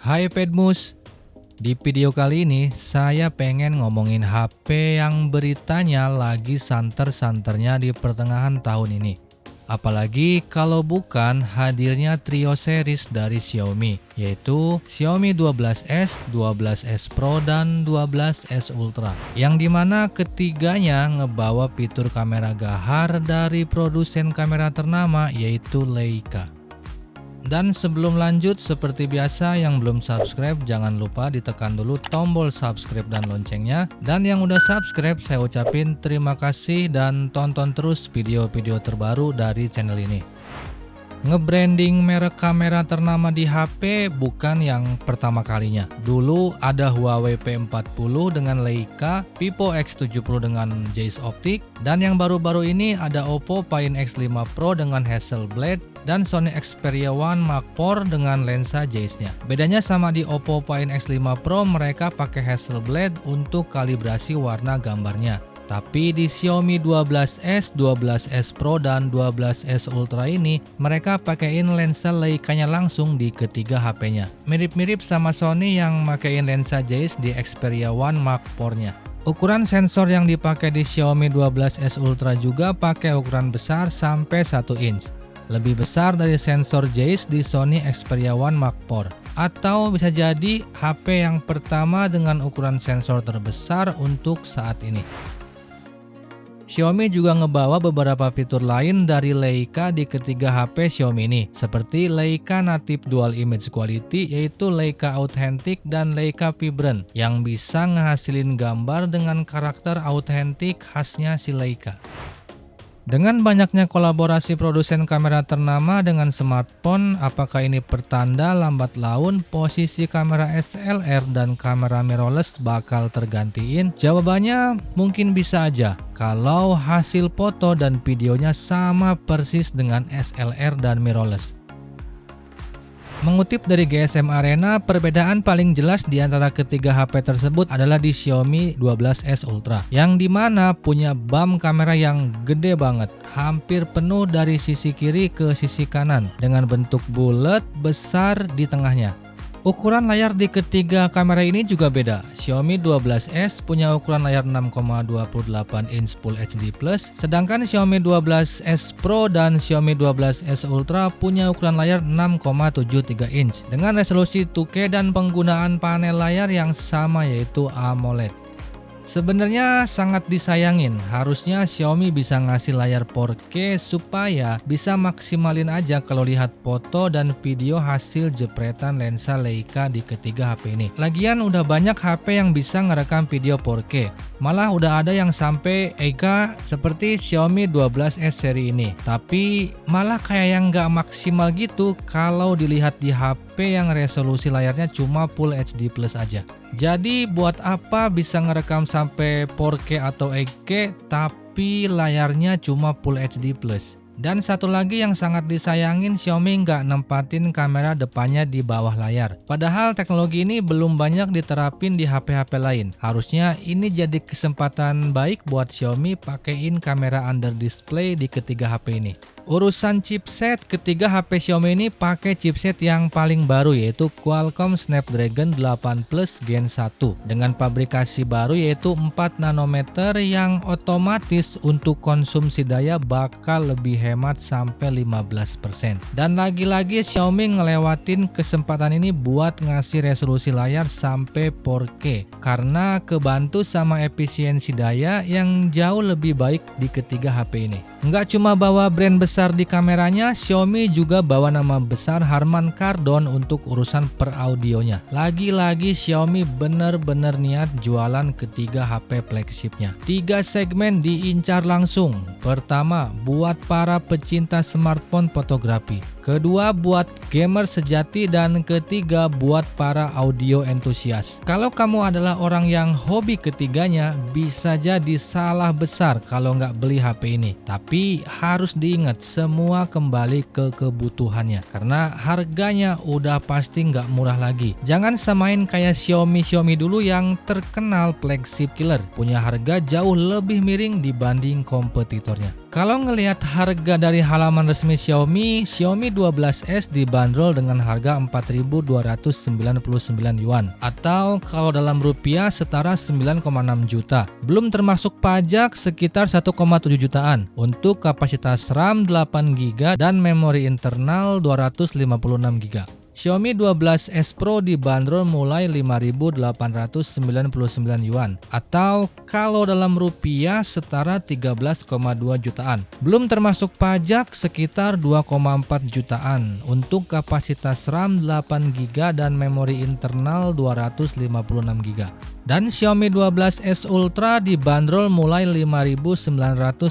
Hai Pedmus, di video kali ini saya pengen ngomongin HP yang beritanya lagi santer-santernya di pertengahan tahun ini. Apalagi kalau bukan hadirnya trio series dari Xiaomi, yaitu Xiaomi 12S, 12S Pro, dan 12S Ultra. Yang dimana ketiganya ngebawa fitur kamera gahar dari produsen kamera ternama yaitu Leica. Dan sebelum lanjut, seperti biasa yang belum subscribe jangan lupa ditekan dulu tombol subscribe dan loncengnya. Dan yang udah subscribe saya ucapin terima kasih dan tonton terus video-video terbaru dari channel ini. Nge-branding merek kamera ternama di HP bukan yang pertama kalinya. Dulu ada Huawei P40 dengan Leica, Vivo X70 dengan Zeiss Optik, dan yang baru-baru ini ada Oppo Find X5 Pro dengan Hasselblad, dan Sony Xperia One Mark IV dengan lensa Zeiss-nya. Bedanya sama di Oppo Find X5 Pro, mereka pakai Hasselblad untuk kalibrasi warna gambarnya. Tapi di Xiaomi 12S, 12S Pro, dan 12S Ultra ini mereka pakaiin lensa Leica-nya langsung di ketiga HP-nya. Mirip-mirip sama Sony yang pakaiin lensa Zeiss di Xperia One Mark IV-nya. Ukuran sensor yang dipakai di Xiaomi 12S Ultra juga pakai ukuran besar sampai 1 inch. Lebih besar dari sensor Zeiss di Sony Xperia One Mark IV. Atau bisa jadi HP yang pertama dengan ukuran sensor terbesar untuk saat ini. Xiaomi juga ngebawa beberapa fitur lain dari Leica di ketiga HP Xiaomi ini, seperti Leica Native Dual Image Quality, yaitu Leica Authentic dan Leica Vibrant, yang bisa ngehasilin gambar dengan karakter autentik khasnya si Leica. Dengan banyaknya kolaborasi produsen kamera ternama dengan smartphone, apakah ini pertanda lambat laun posisi kamera SLR dan kamera mirrorless bakal tergantiin? Jawabannya mungkin bisa aja, kalau hasil foto dan videonya sama persis dengan SLR dan mirrorless. Mengutip dari GSM Arena, perbedaan paling jelas di antara ketiga HP tersebut adalah di Xiaomi 12S Ultra, yang dimana punya BAM kamera yang gede banget, hampir penuh dari sisi kiri ke sisi kanan, dengan bentuk bulat besar di tengahnya. Ukuran layar di ketiga kamera ini juga beda. Xiaomi 12S punya ukuran layar 6,28 inch Full HD+, sedangkan Xiaomi 12S Pro dan Xiaomi 12S Ultra punya ukuran layar 6,73 inch dengan resolusi 2K dan penggunaan panel layar yang sama yaitu AMOLED. Sebenarnya sangat disayangin, harusnya Xiaomi bisa ngasih layar 4K supaya bisa maksimalin aja kalau lihat foto dan video hasil jepretan lensa Leica di ketiga HP ini. Lagian udah banyak HP yang bisa ngerekam video 4K, malah udah ada yang sampai 8K seperti Xiaomi 12S seri ini. Tapi malah kayak yang nggak maksimal gitu kalau dilihat di HP yang resolusi layarnya cuma Full HD Plus aja. Jadi buat apa bisa ngerekam sampai 4K atau 8K tapi layarnya cuma Full HD Plus? Dan satu lagi yang sangat disayangin, Xiaomi nggak nempatin kamera depannya di bawah layar. Padahal teknologi ini belum banyak diterapin di HP-HP lain. Harusnya ini jadi kesempatan baik buat Xiaomi pakein kamera under display di ketiga HP ini. Urusan chipset, ketiga HP Xiaomi ini pakai chipset yang paling baru yaitu Qualcomm Snapdragon 8 Plus Gen 1 dengan pabrikasi baru yaitu 4 nanometer yang otomatis untuk konsumsi daya bakal lebih hemat sampai 15%. Dan lagi-lagi Xiaomi ngelewatin kesempatan ini buat ngasih resolusi layar sampai 4K karena kebantu sama efisiensi daya yang jauh lebih baik di ketiga HP ini. Nggak cuma bawa brand besar di kameranya, Xiaomi juga bawa nama besar Harman Kardon untuk urusan per audionya. Lagi-lagi Xiaomi bener-bener niat jualan ketiga HP flagshipnya. 3 segmen diincar langsung. Pertama, buat para pecinta smartphone fotografi. Kedua, buat gamer sejati, dan ketiga, buat para audio entusias. Kalau kamu adalah orang yang hobi ketiganya, bisa jadi salah besar kalau nggak beli HP ini. Tapi harus diingat, semua kembali ke kebutuhannya. Karena harganya udah pasti nggak murah lagi. Jangan samain kayak Xiaomi dulu yang terkenal flagship killer. Punya harga jauh lebih miring dibanding kompetitornya. Kalau ngelihat harga dari halaman resmi Xiaomi 12S dibanderol dengan harga 4.299 yuan atau kalau dalam rupiah setara 9,6 juta. Belum termasuk pajak sekitar 1,7 jutaan untuk kapasitas RAM 8GB dan memori internal 256 GB. Xiaomi 12S Pro dibanderol mulai 5.899 yuan atau kalau dalam rupiah setara 13,2 jutaan. Belum termasuk pajak sekitar 2,4 jutaan untuk kapasitas RAM 8GB dan memori internal 256 GB. Dan Xiaomi 12S Ultra dibanderol mulai 5.999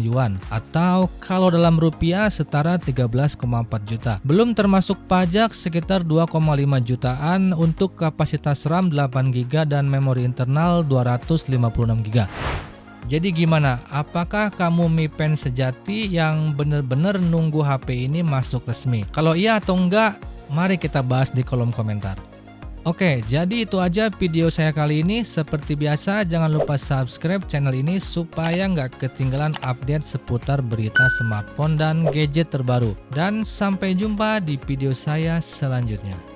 yuan atau kalau dalam rupiah setara 13,4 juta. Belum termasuk pajak sekitar 2,5 jutaan untuk kapasitas RAM 8GB dan memori internal 256 GB. Jadi gimana? Apakah kamu Mi Pen sejati yang bener-bener nunggu HP ini masuk resmi? Kalau iya atau enggak, mari kita bahas di kolom komentar. Oke, jadi itu aja video saya kali ini. Seperti biasa, jangan lupa subscribe channel ini supaya nggak ketinggalan update seputar berita smartphone dan gadget terbaru. Dan sampai jumpa di video saya selanjutnya.